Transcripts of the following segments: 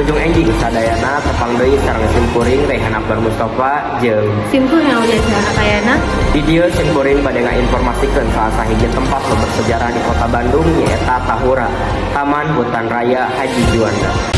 ujung ending sadayana tepang deui sareng simkuring Rehan Akbar Mustafa jeung Simkuring Aulia Kayana. di dieu simkuring bade ngainformasikeun salah sahiji tempat nu bersejarah di Kota Bandung nyaeta Tahura, Taman Hutan Raya Haji Juanda.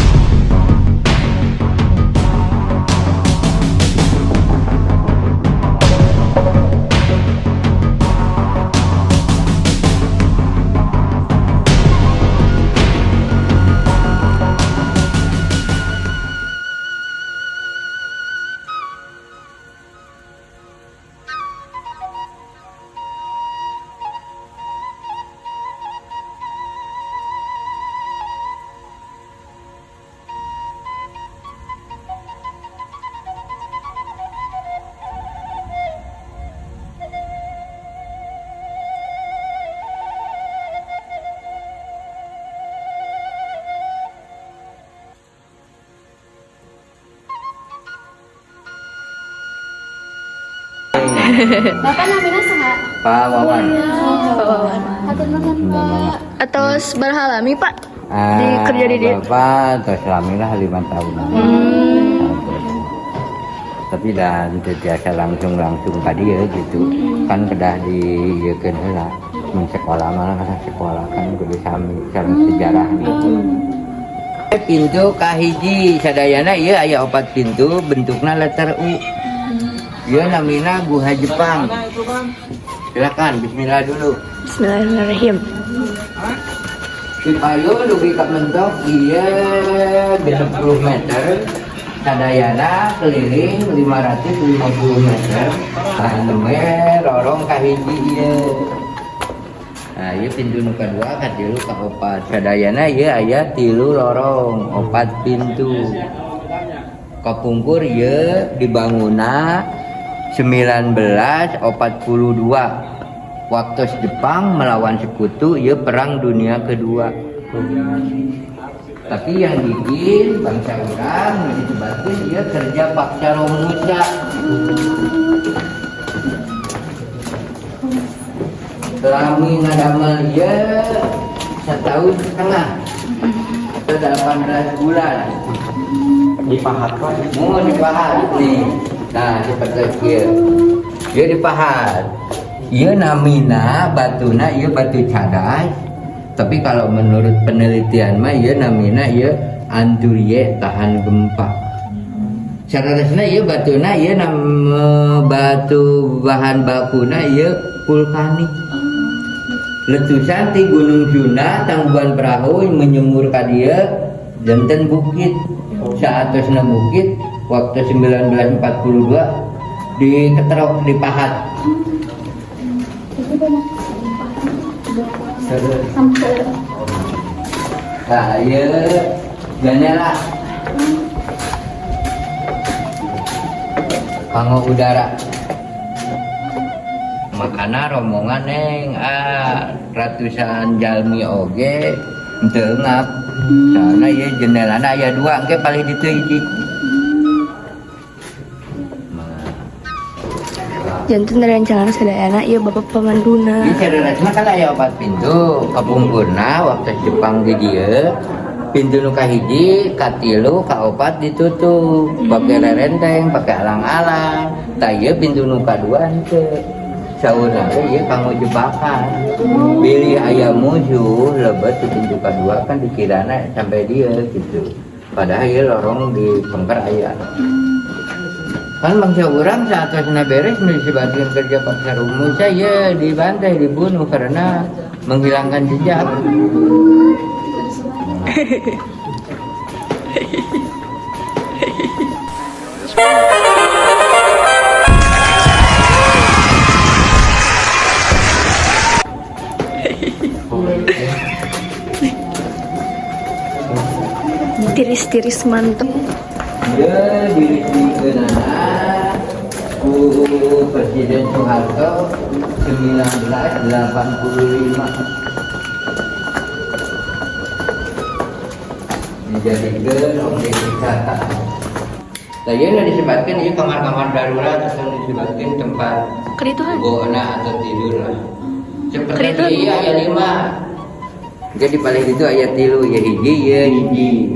Bapak namanya saha? Pak Wawan. Hatur nuhun, Pak. Atos berhalami Pak di kerja di dia. Bapak terus lamilah 5 tahun. Tapi dah biasa langsung tadi ya gitu. Kan kedah di ieukeun heula. Mun sekolah malah kan sekolah kan kudu sami sareng sejarah gitu. Pintu kahiji sadayana ieu aya 4 pintu bentukna letter U. Ieu namina Guha Jepang. Silakan bismillah dulu. Bismillahirrahmanirrahim. Di payung dugi ka mentok ieu 60 meter. Sadayana keliling 550 meter. Anu lorong kahiji ieu. Nah, ieu pintu nu kadua ka 3 ka 4. Sadayana ieu aya 3 lorong, 4 pintu. Kapungkur ieu dibangunna 1942 waktu Jepang melawan sekutu ieu perang dunia kedua. Tapi yang bikin bangsa orang disebutkan ieu kerja paksa Romusa. Selami ngadamel ieu 1,5 tahun atau 18 bulan. Dipahat Pak. Mau dipahat nih. Nah, seperti ieu. Ieu dipahat. Ieu namina batuna ieu batu cadas. Tapi kalau menurut penelitian mah ieu namina ieu anturie tahan gempa. Saresna ieu batuna ieu batu bahan bakuna ieu vulkanik. Letusan ti Gunung Juna Tangkuban Perahu menyemur ka dieu janten bukit. Saatosna bukit waktu 1942 diketerok dipahat. Nah, ieu jendela panggo udara. Makana rombongan neng ratusan jalmi oge teu ngap. Soalnya ieu jendelana aya 2 engke paling ditu hiji. Janten rencana sadayana ieu Bapak pemanduna. Ieu sareres mah kan aya 4 pintu. Kapungkurna waktu Jepang di dieu pintu nu kahiji, katilu, kaopat ditutup. Pake rerenteng, pake alang-alang. Tah ieu pintu nu kadua henteu. Saurna teh ieu kanggo jebakan. Bilih aya musuh lebet di pintu kadua kan dikirana sampai dia gitu. Padahal ieu lorong di pengker aya. Kan bangsa urang saatosna beres nu disebutkeun kerja paksa Romusa ieu dibantai, dibunuh karena menghilangkan jejak. Tiris-tiris mantep. Dia dirikan ku Presiden Soeharto 1985. Dijadikan objek wisata. Tadi udah disebutkan ini kamar-kamar darurat atau disebutkan tempat Kerituhan. gona atau tidur lah. Seperti Kerituhan. iya ayat 5. Jadi paling itu ayat 3 ya hiji ya hiji.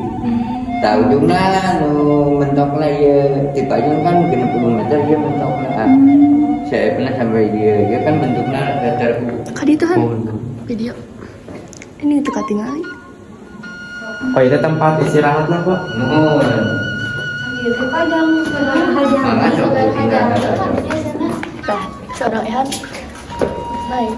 tahu juga nu mentokna ya di Payung kan 60 meter dia mentokna. Saya pernah sampai dia kan bentuknya datar. Kadi itu kan video. Ini itu katingali. Oh itu tempat istirahat lah kok. Nuhun. Mangga sok tinggal ada. Tah, seorang Ehan. Baik.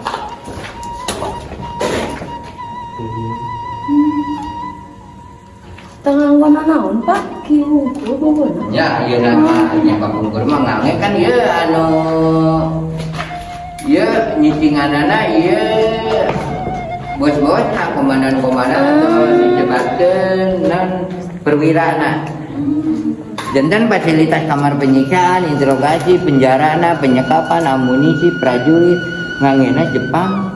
Tengah warna naon Pak? Kieu beubeuna. Ya, ieu nama nya Papungkur mah ngange kan ieu anu ieu nyicinganana ieu bos-bos komandan-komandan atau dijebatkeun non perwirana. Jantan fasilitas kamar penyiksaan, interogasi, penjarana, penyekapan, amunisi, prajurit ngangena Jepang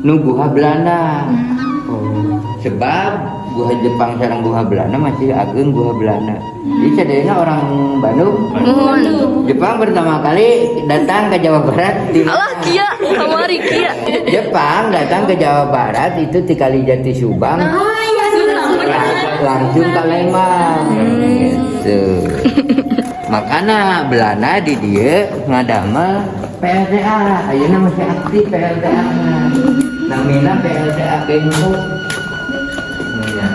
nu guha Belanda. Sebab guha Jepang sareng guha Belanda masih ageng guha Belanda. Jadi sadayana orang Bandung. Jepang pertama kali datang ke Jawa Barat di Allah kia, kamari kia. Jepang datang ke Jawa Barat itu di Kalijati Subang. Langsung ke Lembang. Gitu. Makanya Belanda di dia ngadamel PLTA. Ayeuna masih aktif PLTA. Namina PLTA Bengkok. Ya.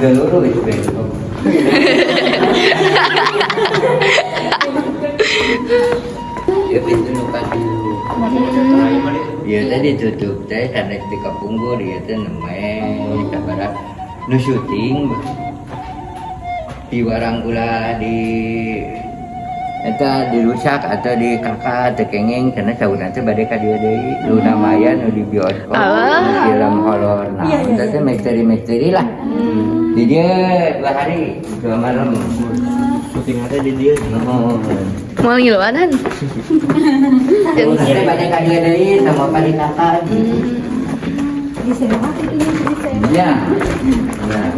Galuru itu Bengkok. Ya pintu nuka dulu. Ya tadi tutup teh karena di Kapunggur ya teh nemeh kabarat nu syuting di Warangkula di eta dirusak atau di kakak tekengeng karena sauna teh bade ka dieu deui Luna Maya nu di bioskop nu film horor. Nah, eta teh misteri-misteri lah. Di dia 2 hari 2 malam. Syuting ada di dia. Mau ngiluanan. Jeung teh bade ka dieu deui sama bade kakak. Iya. Nah.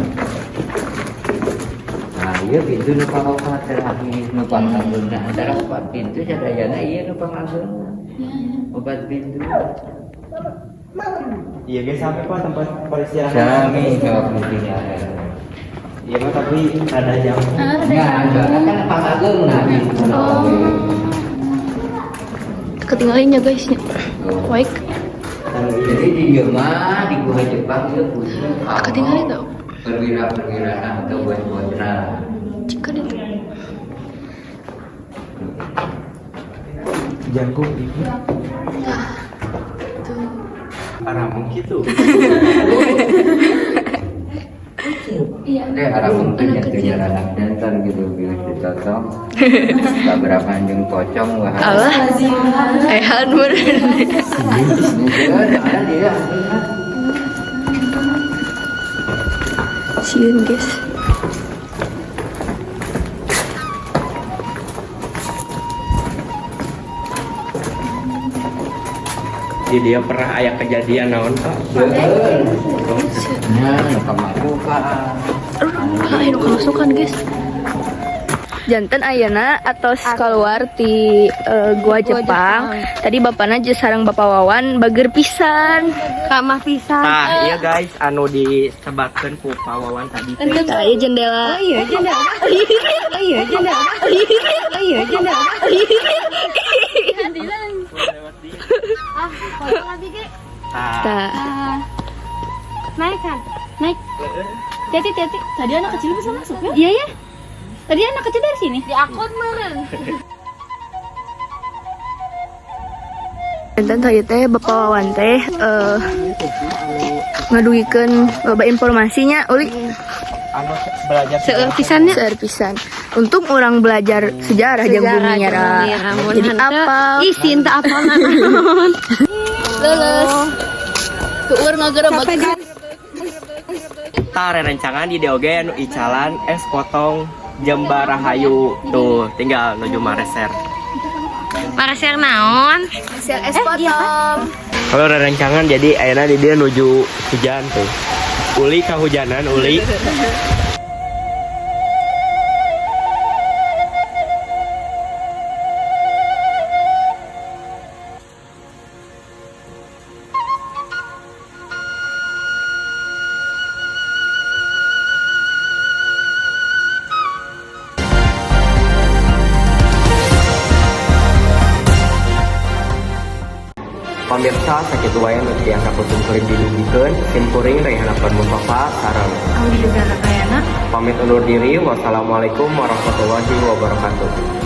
Nah, ieu pintu nu pakoka terakhir nu pangagungna antara 4 pintu sadayana ieu nu pangagungna. 4 pintu. Iya guys, sampai kok tempat peristirahatan. Sami jawab pentingnya. Iya mah tapi ada jam. Ya, kan pangagungna pintu. Ketinggalinya guys. Baik. Jadi di dieu mah di gua Jepang ieu khusus Ketinggali tau. perwira-perwiraan atau bos-bosna. Jika itu. Jagung itu. Aramung gitu. Iya. Deh harap mungkin yang kejar anak jantan gitu biar dicocok. Beberapa anjing pocong wah. Allah. Ehan bener. Ada dia. Sieun guys. Di dia pernah aya kejadian naon Pak? Nah, kemaru Pak. Ayo kemasukan guys. Jantan ayeuna atos keluar ti gua Jepang. Tadi bapana jeung sareng Bapak Wawan bager pisan. Kamah pisan. Nah, iya guys, anu disebatkeun ku Pak Wawan tadi. Tah ieu jendela. Oh iya jendela. Oh iya jendela. Oh iya jendela. Kalau lagi ge Tah. naik kan? Naik. Hati-hati. Tadi anak kecil bisa masuk ya? Iya ya. Tadi anak kecil dari sini. Di akun meureun. Jantan tadi teh Bapak Wawan teh ngaduikeun loba informasinya uli Anu belajar seueur pisannya seueur pisan. Untuk orang belajar sejarah jeung bumi nyara. Jadi apa? Ih, cinta apa naon? Lulus. Keueur ngagerebek. Tare rencangan di oge anu icalan es potong Jembar Rahayu tuh tinggal nuju Mareser. Mareser naon? Mareser es potong. Kalau ada rencangan jadi ayeuna di dia nuju hujan tuh. Uli kahujanan uli. Pemirsa sakit wae nu tiasa kusum kuring didugikeun, simkuring Rehanapan Mustafa sareng Anggi Zara Kayana. pamit undur diri. Wassalamualaikum warahmatullahi wabarakatuh.